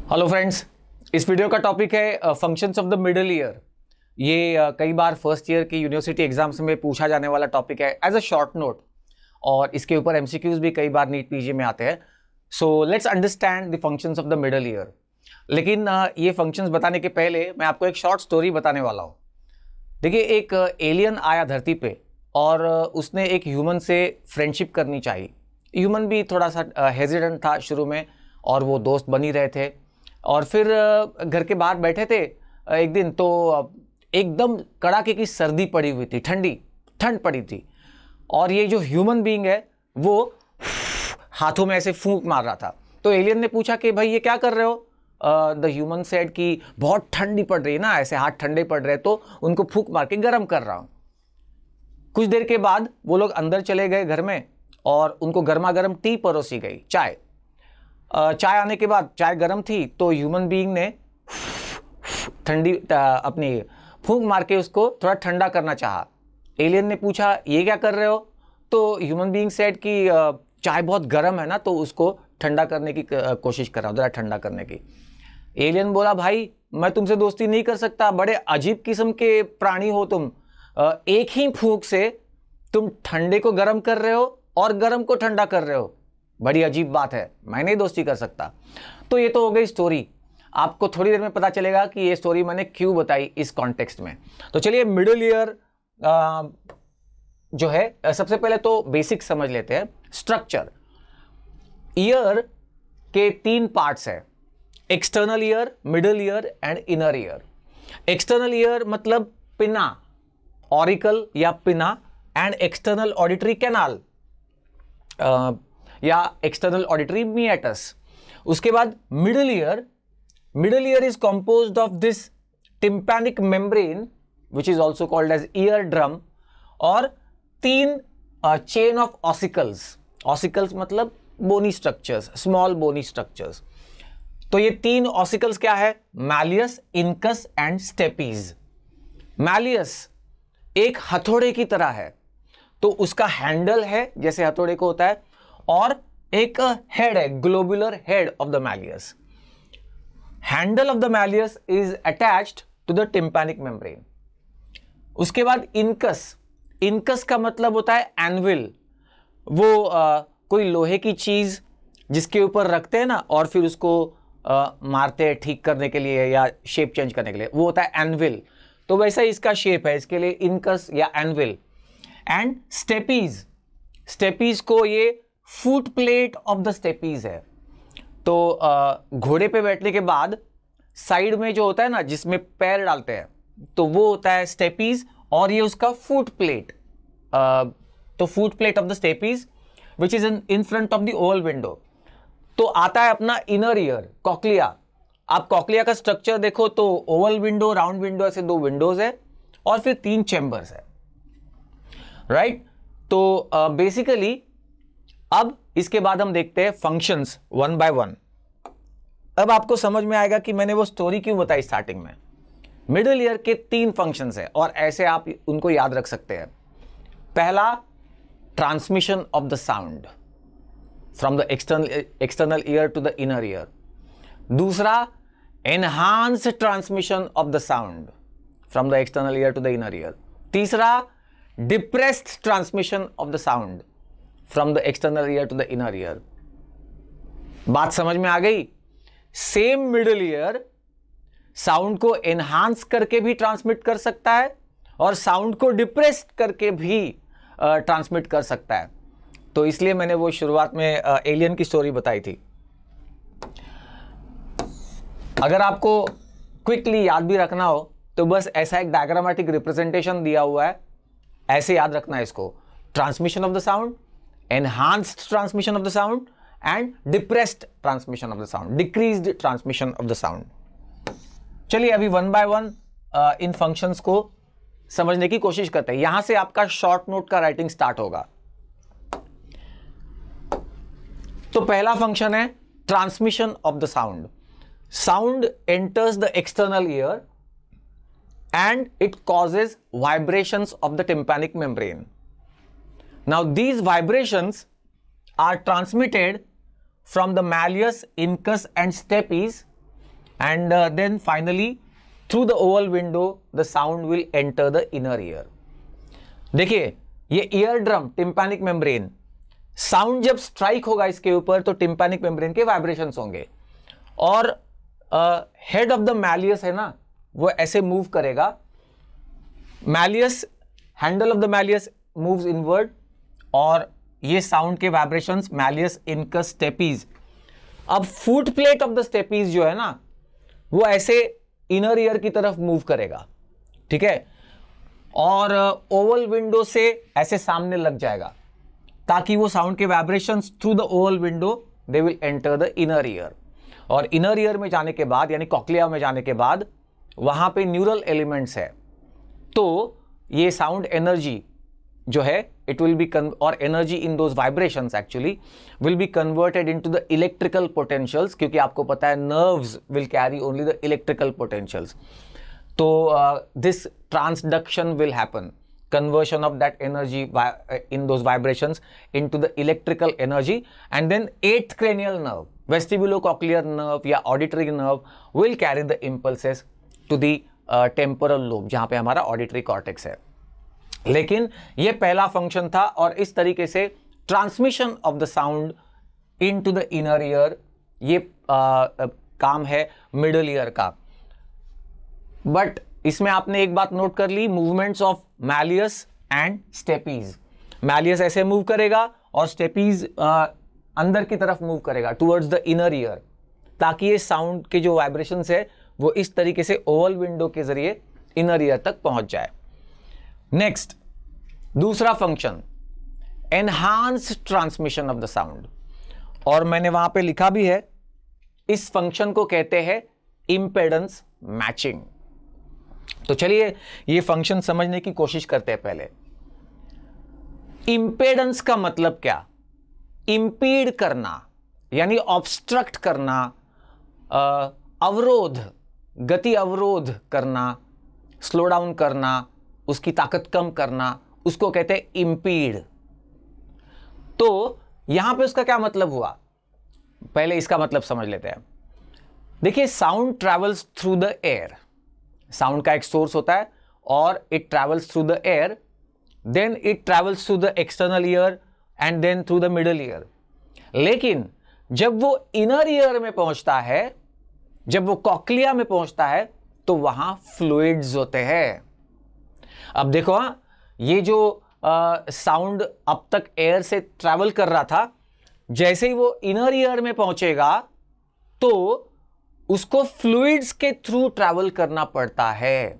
Hello friends, इस video का topic है functions of the middle ear. ये कई बार फर्स्ट ईयर की यूनिवर्सिटी एग्जाम्स में पूछा जाने वाला टॉपिक है एज अ शॉर्ट नोट, और इसके ऊपर एमसीक्यूज भी कई बार नीट पीजी में आते हैं। So let's understand the functions of the middle ear. लेकिन ये फंक्शंस बताने के पहले मैं आपको एक शॉर्ट स्टोरी बताने वाला हूँ। देखिए, एक एलियन आया धरती पे और उसने एक ह्यूमन से फ्रेंडशिप करनी चाहिए। ह्यूमन भी थोड़ा सा हेजिटेंट था शुरू में, और वो दोस्त बन ही रहे थे। और फिर घर के बाहर बैठे थे एक दिन, तो एकदम कड़ाके की सर्दी पड़ी हुई थी, ठंड पड़ी थी। और ये जो ह्यूमन बीइंग है वो हाथों में ऐसे फूंक मार रहा था। तो एलियन ने पूछा कि भाई ये क्या कर रहे हो? द ह्यूमन सेड कि बहुत ठंडी पड़ रही है ना, ऐसे हाथ ठंडे पड़ रहे, तो उनको फूंक मार के गर्म कर रहा हूं। कुछ देर के बाद वो लोग अंदर चले गए घर में, और उनको गर्मा गर्म टी परोसी गई, चाय। चाय आने के बाद चाय गर्म थी, तो ह्यूमन बीइंग ने ठंडी अपनी फूंक मार के उसको थोड़ा ठंडा करना चाहा। एलियन ने पूछा ये क्या कर रहे हो? तो ह्यूमन बीइंग सेड कि चाय बहुत गर्म है ना, तो उसको ठंडा करने की कोशिश कर रहा हूं, जरा ठंडा करने की। एलियन बोला भाई मैं तुमसे दोस्ती नहीं कर सकता, बड़े अजीब किस्म के प्राणी हो तुम। एक ही फूंक से तुम ठंडे को गर्म कर रहे हो और गर्म को ठंडा कर रहे हो, बड़ी अजीब बात है, मैं नहीं दोस्ती कर सकता। तो ये तो हो गई स्टोरी। आपको थोड़ी देर में पता चलेगा कि ये स्टोरी मैंने क्यों बताई इस कॉन्टेक्स्ट में। तो चलिए, मिडिल ईयर जो है, सबसे पहले तो बेसिक समझ लेते हैं। स्ट्रक्चर ईयर के 3 पार्ट्स है: external ear, middle ear and inner ear. External ear मतलब पिना, ऑरिकल या pinna, and external auditory canal या एक्सटर्नल ऑडिटरी मिएटस। उसके बाद middle ear is composed of this tympanic membrane which is also called as ear drum, और 3 chain of ossicles मतलब bony structures, small bony structures. तो ये 3 ossicles क्या है? Malleus, incus and stapes. Malleus एक हथौड़े की तरह है, तो उसका हैंडल है जैसे हथौड़े को होता है, और एक हेड है, globular head of the malleus. Handle of the malleus is attached to the tympanic membrane. उसके बाद इनकस का मतलब होता है एनविल। वो कोई लोहे की चीज जिसके ऊपर रखते हैं ना, और फिर उसको मारते हैं ठीक करने के लिए या शेप चेंज करने के लिए, वो होता है एनविल। तो वैसा ही इसका शेप है, इसके लिए इनकस या एनविल। एंड स्टेपीज को ये foot plate of the stapes है। तो घोड़े पे बैठने के बाद साइड में जो होता है ना, जिसमें पैर डालते हैं, तो वो होता है स्टेपीज, और ये उसका फुट प्लेट। तो foot plate of the stapes which is in front of the oval window. तो आता है अपना इनर ईयर, कॉक्लिया। आप कॉक्लिया का स्ट्रक्चर देखो तो ओवल विंडो, राउंड विंडो, ऐसे 2 विंडोज है, और फिर 3 चैम्बर्स है, राइट। तो बेसिकली अब इसके बाद हम देखते हैं फंक्शंस वन बाय वन। अब आपको समझ में आएगा कि मैंने वो स्टोरी क्यों बताई स्टार्टिंग में। मिडिल ईयर के 3 फंक्शंस है, और ऐसे आप उनको याद रख सकते हैं। पहला, transmission of the sound from the external ear to the inner ear. दूसरा, enhance transmission of the sound from the external ear to the inner ear. तीसरा, depressed transmission of the sound from the external ear to the inner ear. बात समझ में आ गई? Same middle ear sound को enhance करके भी transmit कर सकता है, और साउंड को डिप्रेस्ड करके भी ट्रांसमिट कर सकता है। तो इसलिए मैंने वो शुरुआत में एलियन की स्टोरी बताई थी। अगर आपको क्विकली याद भी रखना हो तो बस ऐसा एक डायग्रामेटिक रिप्रेजेंटेशन दिया हुआ है, ऐसे याद रखना है इसको: transmission of the sound, enhanced transmission of the sound, and depressed transmission of the sound, decreased transmission of the sound. चलिए अभी one by one in functions को समझने की कोशिश करते हैं। यहां से आपका शॉर्ट नोट का राइटिंग स्टार्ट होगा। तो पहला फंक्शन है transmission of the sound. Sound enters the external ear and it causes vibrations of the tympanic membrane. Now these vibrations are transmitted from the malleus, incus and stapes and then finally through the oval window the sound will enter the inner ear. देखिए ये ear drum tympanic membrane, sound जब strike होगा इसके ऊपर तो tympanic membrane के vibrations होंगे और हेड ऑफ द मैलियस है ना वो ऐसे मूव करेगा, malleus handle of the malleus moves inward और ये साउंड के वाइब्रेशंस मैलियस इनकस स्टेपीज। अब foot plate of the stapes जो है ना वो ऐसे इनर ईयर की तरफ मूव करेगा, ठीक है, और ओवल विंडो से ऐसे सामने लग जाएगा ताकि वो साउंड के vibrations through the oval window they will enter the inner year. और इनर ईयर में जाने के बाद यानी कॉक्लिया में जाने के बाद वहां पे न्यूरल एलिमेंट्स है, तो ये साउंड एनर्जी जो है इट विल बी और energy in those vibrations actually will be converted into the electrical potentials, क्योंकि आपको पता है nerves will carry only the electrical potentials. तो this transduction will happen, conversion of that energy in those vibrations into the electrical energy, and then eighth cranial nerve, vestibulocochlear nerve या auditory nerve will carry the impulses to the temporal lobe जहां पे हमारा auditory cortex है। लेकिन ये पहला function था और इस तरीके से transmission of the sound into the inner year ये काम है मिडल ईयर का। बट इसमें आपने एक बात नोट कर ली, movements of malleus and stapes. Malleus ऐसे मूव करेगा और स्टेपीज अंदर की तरफ मूव करेगा टुवर्ड्स द इनर ईयर, ताकि ये साउंड के जो वाइब्रेशंस है वो इस तरीके से ओवल विंडो के जरिए इनर ईयर तक पहुंच जाए। नेक्स्ट दूसरा function enhance transmission of the sound, और मैंने वहां पे लिखा भी है, इस फंक्शन को कहते हैं इंपेडेंस मैचिंग। तो चलिए ये फंक्शन समझने की कोशिश करते हैं। पहले इंपेडेंस का मतलब क्या? इंपीड करना यानी ऑब्स्ट्रक्ट करना, अवरोध, गति अवरोध करना, स्लो डाउन करना, उसकी ताकत कम करना, उसको कहते हैं इंपीड। तो यहां पे उसका क्या मतलब हुआ, पहले इसका मतलब समझ लेते हैं। देखिए sound travels through the air, sound का एक सोर्स होता है और it travels through the air, then it travels through the external ear and then through the middle ear. लेकिन जब वो इनर ईयर में पहुंचता है, जब वो कॉक्लिया में पहुंचता है, तो वहां फ्लूइड्स होते हैं। अब देखो हाँ, ये जो साउंड अब तक एयर से ट्रैवल कर रहा था, जैसे ही वो इनर ईयर में पहुंचेगा तो उसको फ्लूइड्स के थ्रू ट्रैवल करना पड़ता है,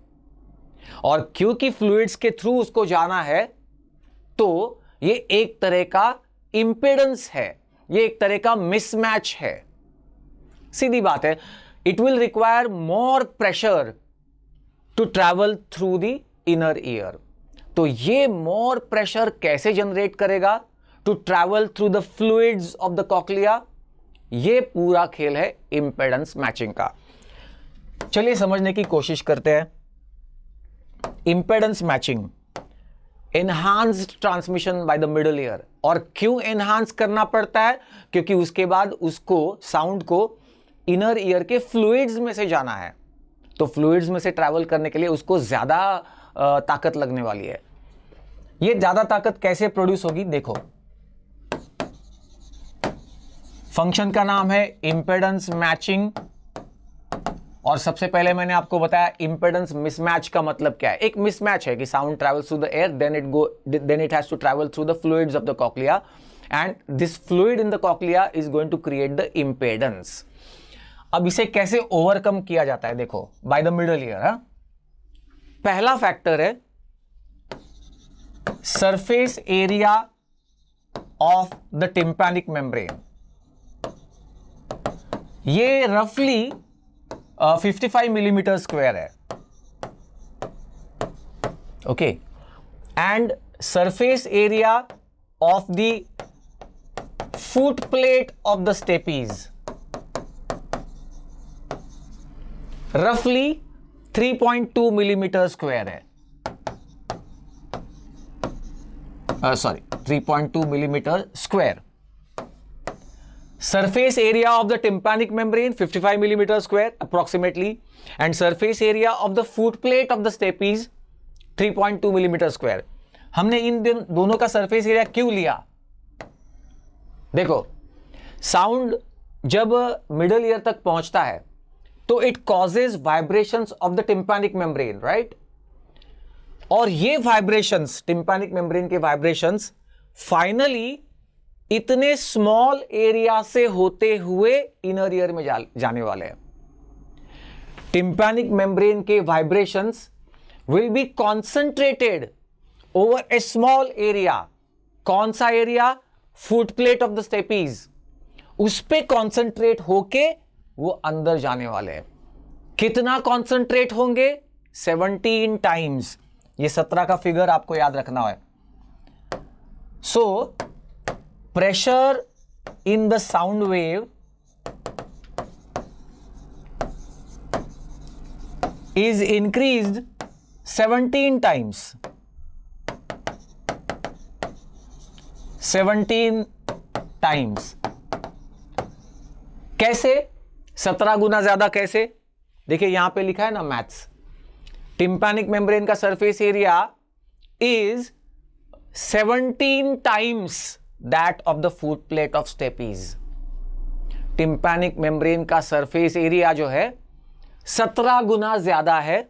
और क्योंकि फ्लूइड्स के थ्रू उसको जाना है तो ये एक तरह का इंपेडेंस है, ये एक तरह का मिसमैच है। सीधी बात है, it will require more pressure to travel through the inner ear. तो ये मोर प्रेशर कैसे जनरेट करेगा to travel through the fluids of the cochlea? ये पूरा खेल है इंपेडेंस मैचिंग का। चलिए समझने की कोशिश करते हैं। Impedance matching, enhanced transmission bye the middle ear. और क्यों एनहांस करना पड़ता है? क्योंकि उसके बाद उसको साउंड को इनर ईयर के फ्लूइड्स में से जाना है, तो फ्लूइड्स में से ट्रैवल करने के लिए उसको ज्यादा ताकत लगने वाली है। ये ज्यादा ताकत कैसे प्रोड्यूस होगी? देखो, फंक्शन का नाम है इंपेडेंस मैचिंग, और सबसे पहले मैंने आपको बताया इंपेडेंस मिसमैच का मतलब क्या है। एक मिसमैच है कि sound travels through the air, then it has to travel through the fluids of the cochlea, and this fluid in the cochlea is going to create the impedance. अब इसे कैसे ओवरकम किया जाता है? देखो, बाय द मिडल ईयर। पहला factor है surface area of the tympanic membrane. ये रफली 55 मिलीमीटर स्क्वायर है, okay, and surface area of the foot plate of the steppes रफली 3.2 मिलीमीटर स्क्वायर है, sorry 3.2 millimetre square. surface area of the tympanic membrane 55 millimeter square approximately, and surface area of the foot plate of the stapes 3.2 millimeter square. हमने इन दोनों का surface area क्यों लिया? देखो, sound जब middle ear तक पहुंचता है तो it causes vibrations of the tympanic membrane, right? और ये वाइब्रेशंस, टिम्पैनिक मेम्ब्रेन के वाइब्रेशंस फाइनली इतने स्मॉल एरिया से होते हुए इनर ईयर में जाने वाले हैं. टिम्पैनिक मेम्ब्रेन के vibrations will be concentrated over a small area. कौन सा एरिया? Foot plate of the stapes. उस पे कॉन्सेंट्रेट होके वो अंदर जाने वाले हैं. कितना कॉन्सेंट्रेट होंगे? 17 टाइम्स. ये 17 का फिगर आपको याद रखना है. सो pressure in the sound wave is increased 17 times. 17 times. कैसे? 17 गुना ज्यादा कैसे? देखिए यहां पे लिखा है ना मैथ्स. टिम्पैनिक मेम्ब्रेन का surface area is 17 times that of the foot plate of stapes. Tympanic membrane का सरफेस एरिया जो है 17 गुना ज्यादा है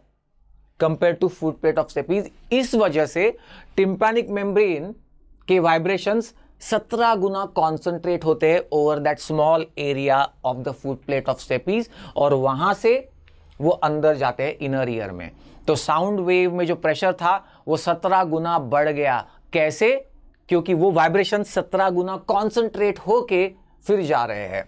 compare to foot plate of stapes. इस वजह से टिम्पैनिक मेम्ब्रेन के वाइब्रेशंस 17 गुना कॉन्सेंट्रेट होते हैं over that small area of the foot plate of stapes, और वहां से वो अंदर जाते हैं इनर ईयर में. तो साउंड वेव में जो प्रेशर था वो 17 गुना बढ़ गया. कैसे? क्योंकि वो वाइब्रेशन 17 गुना कॉन्सेंट्रेट होके फिर जा रहे हैं.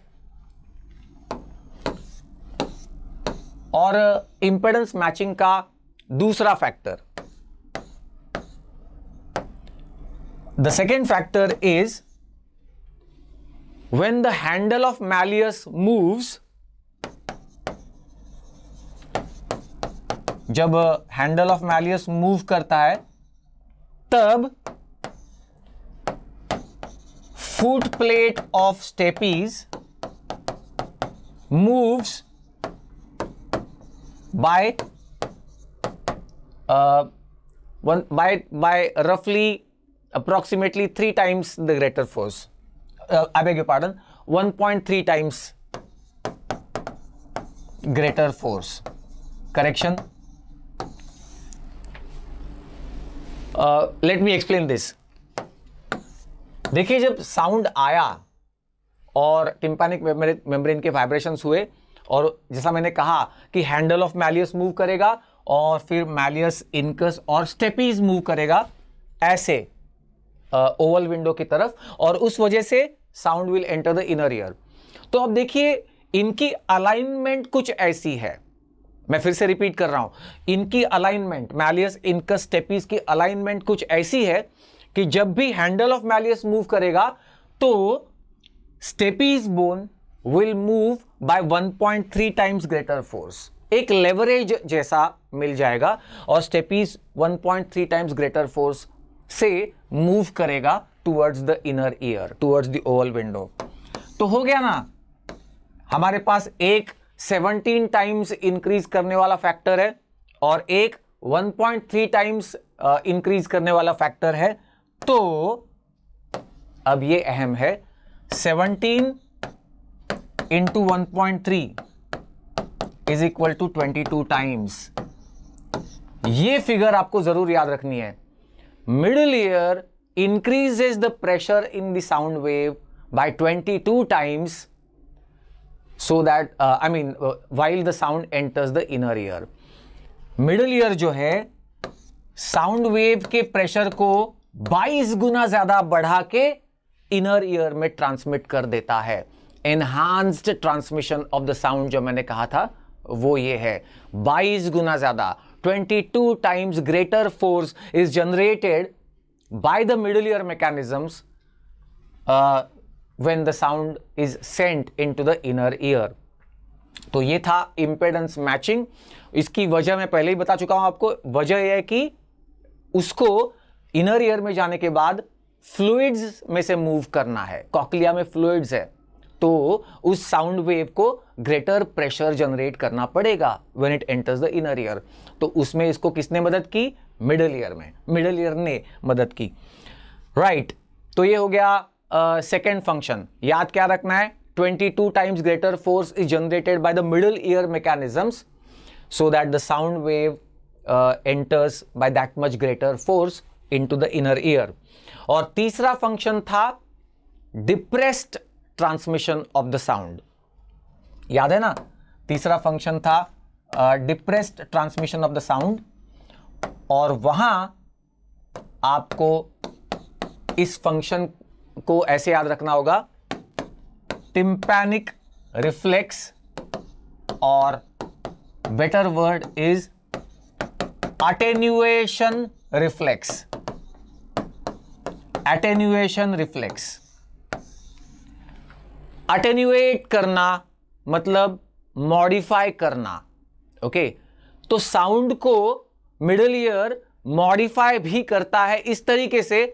और इंपेडेंस मैचिंग का दूसरा factor, the second factor is when the handle of malleus moves. जब हैंडल ऑफ मैलियस मूव करता है तब foot plate of stapes moves by roughly approximately 3 times the greater force. I beg your pardon, 1.3 times greater force. Correction. Let me explain this. देखिए, जब sound आया और tympanic membrane के vibrations हुए, और जैसा मैंने कहा कि हैंडल ऑफ मैलियस मूव करेगा और फिर मैलियस, इनकस और स्टेपीज मूव करेगा ऐसे ओवल विंडो की तरफ, और उस वजह से sound will enter the inner ear. तो अब देखिए, इनकी अलाइनमेंट कुछ ऐसी है. मैं फिर से रिपीट कर रहा हूं, इनकी अलाइनमेंट, मैलियस, इनकस, स्टेपीज की अलाइनमेंट कुछ ऐसी है कि जब भी हैंडल ऑफ मैलियस मूव करेगा तो stapes bone will move by 1.3 times greater force. एक लेवरेज जैसा मिल जाएगा और स्टेपीज 1.3 टाइम्स ग्रेटर फोर्स से मूव करेगा towards the inner ear, towards the oval window. तो हो गया ना, हमारे पास एक 17 टाइम्स इंक्रीज करने वाला फैक्टर है और एक 1.3 टाइम्स इंक्रीज करने वाला फैक्टर है. तो अब ये अहम है, 17 into 1.3 is equal to 22 times. ये फिगर आपको जरूर याद रखनी है. Middle ear increases the pressure in the sound wave by 22 times, so that while the sound enters the inner ear. Middle ear जो है साउंड वेव के प्रेशर को 22 गुना ज्यादा बढ़ा के इनर ईयर में ट्रांसमिट कर देता है. Enhanced transmission of the sound जो मैंने कहा था वो ये है, 22 गुना ज्यादा, 22 times greater force is generated by the middle ear mechanisms when the sound is sent into the inner ear. तो ये था impedance matching. इसकी वजह मैं पहले ही बता चुका हूं आपको. वजह यह है कि उसको inner ear में जाने के बाद फ्लूइड्स में से मूव करना है. कॉक्लिया में फ्लूइड्स है तो उस साउंड वेव को ग्रेटर प्रेशर जनरेट करना पड़ेगा when it enters the inner ear. तो उसमें इसको किसने मदद की? मिडल ईयर में, मिडल ईयर ने मदद की, राइट। तो ये हो गया सेकेंड फंक्शन। याद क्या रखना है? 22 times greater force is generated by the middle year mechanisms so that the sound wave enters by that much greater force into the inner ear। और तीसरा फंक्शन था depressed transmission of the sound। याद है ना? तीसरा function था depressed transmission of the sound, और वहां आपको इस फंक्शन को ऐसे याद रखना होगा, tympanic reflex, और better word is attenuation reflex। attenuation reflex, attenuate करना मतलब मॉडिफाई करना, ओके। तो साउंड को मिडल ईयर मॉडिफाई भी करता है इस तरीके से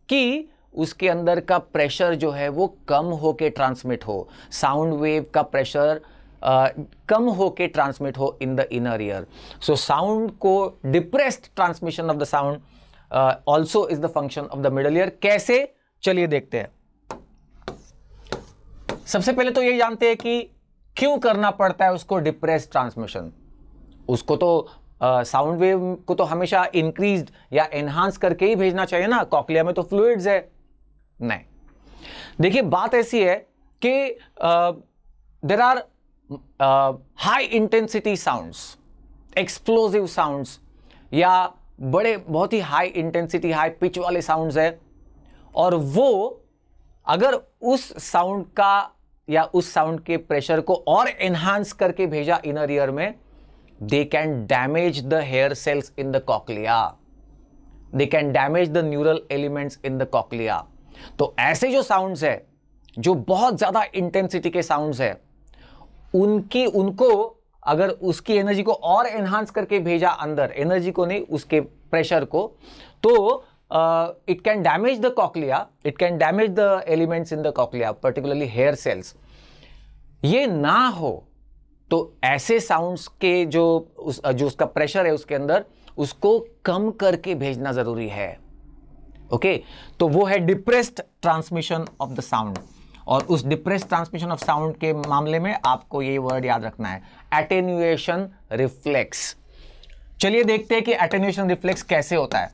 कि उसके अंदर का प्रेशर जो है वो कम होके ट्रांसमिट हो, साउंड वेव का प्रेशर कम होके ट्रांसमिट हो in the inner ear. So sound को depressed transmission of the sound also is the function of the middle ear. कैसे? चलिए देखते हैं। सबसे पहले तो ये जानते हैं कि क्यों करना पड़ता है उसको डिप्रेस्ड ट्रांसमिशन। उसको तो साउंड वेव को तो हमेशा इंक्रीज्ड या एनहांस करके ही भेजना चाहिए ना, कॉक्लिया में तो फ्लूइड्स है। नहीं, देखिए बात ऐसी है कि there are high intensity sounds, explosive sounds, या बड़े बहुत ही हाई इंटेंसिटी हाई पिच वाले साउंड्स है, और वो अगर उस साउंड का या उस साउंड के प्रेशर को और एनहांस करके भेजा इनर ईयर में, they can damage the hair cells in the cochlea, they can damage the neural elements in the cochlea. तो ऐसे जो साउंड्स है, जो बहुत ज्यादा इंटेंसिटी के साउंड्स है, उनको अगर उसकी एनर्जी को और एनहांस करके भेजा अंदर, एनर्जी को नहीं उसके प्रेशर को, तो it can damage the cochlea, it can damage the elements in the cochlea, particularly hair cells. ये ना हो तो ऐसे साउंड्स के जो उसका प्रेशर है उसके अंदर, उसको कम करके भेजना जरूरी है, ओके। तो वो है depressed transmission of the sound. और उस डिप्रेस्ड ट्रांसमिशन ऑफ साउंड के मामले में आपको ये वर्ड याद रखना है, एटेन्युएशन रिफ्लेक्स। चलिए देखते हैं कि एटेन्युएशन रिफ्लेक्स कैसे होता है।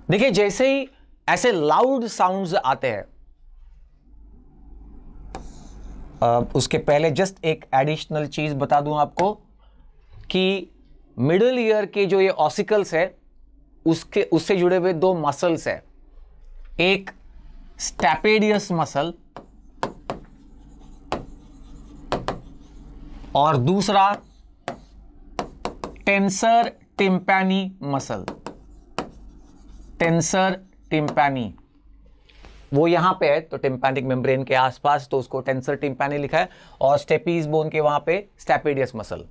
देखिए जैसे ही ऐसे लाउड साउंड्स आते हैं, उसके पहले जस्ट एक एडिशनल चीज बता दूं आपको कि मिडल ईयर के जो ये ऑसिकल्स है, उससे जुड़े हुए दो मसल्स है, एक स्टैपेडियस मसल और दूसरा टेंसर टिम्पैनी मसल। टेंसर टिम्पैनी वो यहां पे है, तो टिम्पैनिक मेम्ब्रेन के आसपास, तो उसको टेंसर टिम्पैनी लिखा है, और स्टेपीज बोन के वहां पे स्टैपेडियस मसल।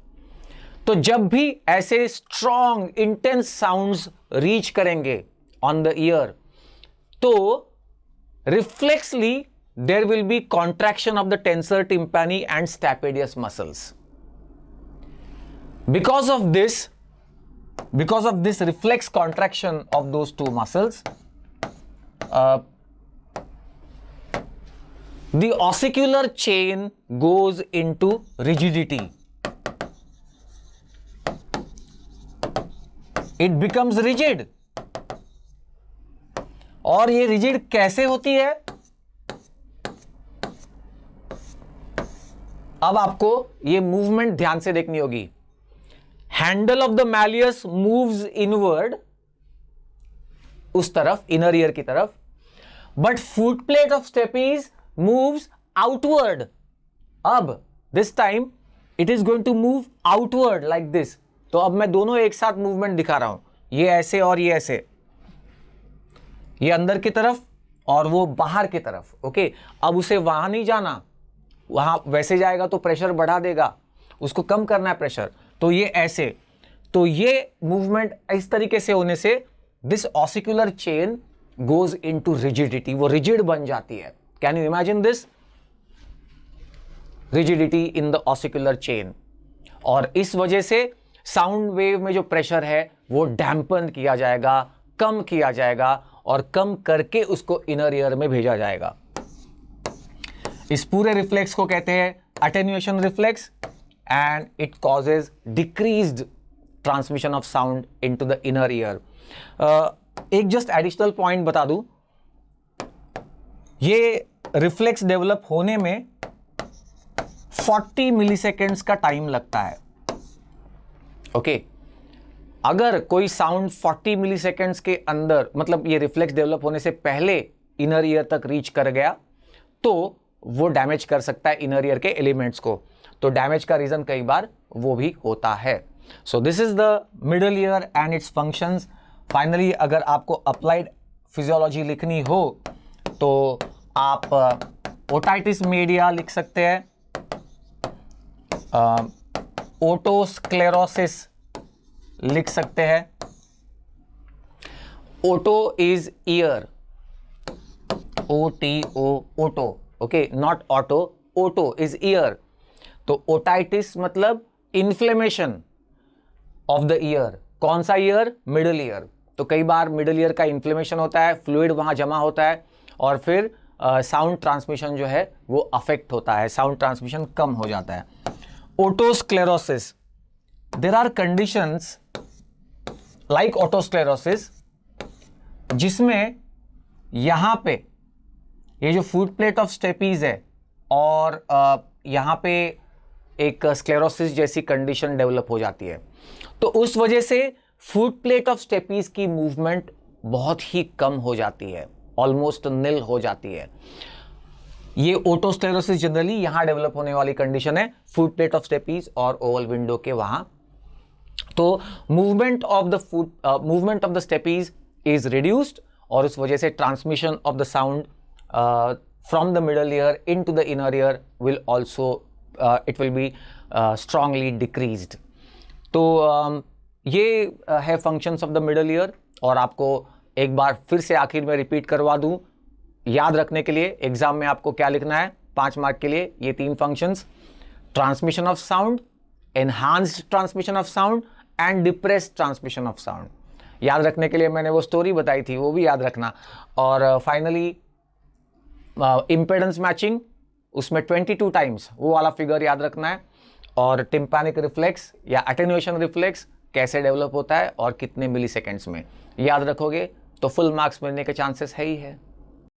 तो जब भी ऐसे स्ट्रॉन्ग इंटेंस साउंड्स रीच करेंगे ऑन द ईयर, तो reflexly there will be contraction of the tensor tympani and stapedius muscles. Because of this reflex contraction of those two muscles, the ossicular chain goes into rigidity. It becomes rigid. और ये rigid कैसे होती है? अब आपको ये movement ध्यान से देखनी होगी। Handle of the malleus moves inward, उस तरफ, इनर ईयर की तरफ, but foot plate of stapes moves outward. अब this time it is going to move outward like this. तो अब मैं दोनों एक साथ मूवमेंट दिखा रहा हूं, ये ऐसे और ये ऐसे, ये अंदर की तरफ और वो बाहर की तरफ, ओके। अब उसे वहां नहीं जाना, वहां वैसे जाएगा तो प्रेशर बढ़ा देगा, उसको कम करना है प्रेशर, तो ये ऐसे। तो ये मूवमेंट इस तरीके से होने से this ossicular chain goes into rigidity, वो रिजिड बन जाती है। Can you imagine this? Rigidity in the ossicular chain, और इस वजह से साउंड वेव में जो प्रेशर है वो डैम्पन किया जाएगा, कम किया जाएगा, और कम करके उसको इनर ईयर में भेजा जाएगा। इस पूरे रिफ्लेक्स को कहते हैं attenuation reflex, and it causes decreased transmission of sound into the inner year. एक जस्ट एडिशनल पॉइंट बता दूं, ये रिफ्लेक्स डेवलप होने में 40 मिलीसेकेंड्स का टाइम लगता है। ओके, अगर कोई साउंड 40 मिलीसेकेंड्स के अंदर, मतलब ये रिफ्लेक्स डेवलप होने से पहले इनर ईयर तक रीच कर गया, तो वो डैमेज कर सकता है इनर ईयर के एलिमेंट्स को। तो डैमेज का रीजन कई बार वो भी होता है। So this is the middle year and it's functions. Finally अगर आपको अप्लाइड फिजियोलॉजी लिखनी हो तो आप ओटाइटिस मीडिया लिख सकते हैं, ओटोस्क्लेरोसिस लिख सकते हैं। Oto is ear, OTO, oto, okay, not auto, oto is ear. तो ओटाइटिस मतलब इन्फ्लेमेशन ऑफ द ईयर। कौन सा ईयर? Middle ear. तो कई बार मिडल ईयर का इन्फ्लेमेशन होता है, फ्लूइड वहां जमा होता है, और फिर साउंड ट्रांसमिशन जो है वो अफेक्ट होता है, साउंड ट्रांसमिशन कम हो जाता है। ओटोस्क्लेरोसिस, देयर आर कंडीशंस लाइक ओटोस्क्लेरोसिस जिसमें यहां पे ये जो फुट प्लेट ऑफ स्टेपीज है और यहां पे एक स्क्लेरोसिस जैसी कंडीशन डेवलप हो जाती है। तो उस वजह से फुट प्लेट ऑफ स्टेपीज की मूवमेंट बहुत ही कम हो जाती है, ऑलमोस्ट निल हो जाती है। ये ओटोस्क्लेरोसिस जनरली यहां डेवलप होने वाली कंडीशन है, फुट प्लेट ऑफ स्टेपीज और ओवल विंडो के वहां। तो movement of the stapes is reduced, और उस वजह से transmission of the sound from the middle ear into the inner ear will also it will be strongly decreased. तो ये है functions of the middle ear, और आपको एक बार फिर से आखिर में रिपीट करवा दूं याद रखने के लिए। एग्जाम में आपको क्या लिखना है 5 मार्क के लिए? ये 3 functions: transmission of sound, enhanced transmission of sound and depressed transmission of sound. याद रखने के लिए मैंने वो स्टोरी बताई थी, वो भी याद रखना। और फाइनली इंपेडेंस मैचिंग, उसमें 22 टाइम्स वो वाला फिगर याद रखना है। और टिम्पैनिक रिफ्लेक्स या अटेन्यूएशन रिफ्लेक्स कैसे डेवलप होता है और कितने मिली सेकेंड्स में, याद रखोगे तो फुल मार्क्स मिलने के चांसेस है ही है।